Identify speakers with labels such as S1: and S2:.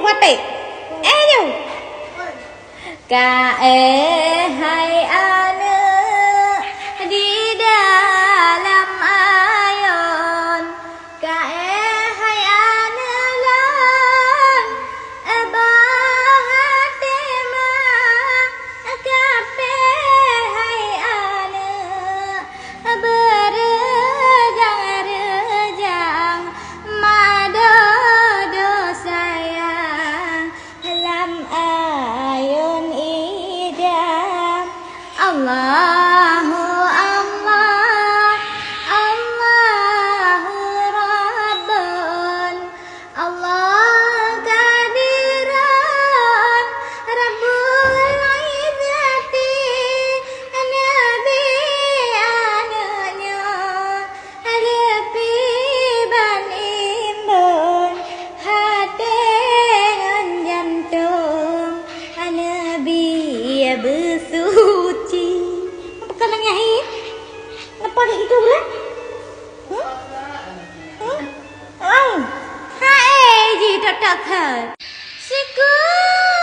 S1: kuatik. Ayo. Hai anak di dalam ayon. Hai anak lan bahate ma kape hai anak berejang-rejang madodo sayang lam ayon idam Allahu Allah Allahu Rabbun Allah kadiran Rabbul Izzati Nabi anaknya Lepi ban imbun hati ngan jantung Nabi bersuci. Apa kau nangis? Kenapa gitu kan? Hai, ji tak tak. Syukur.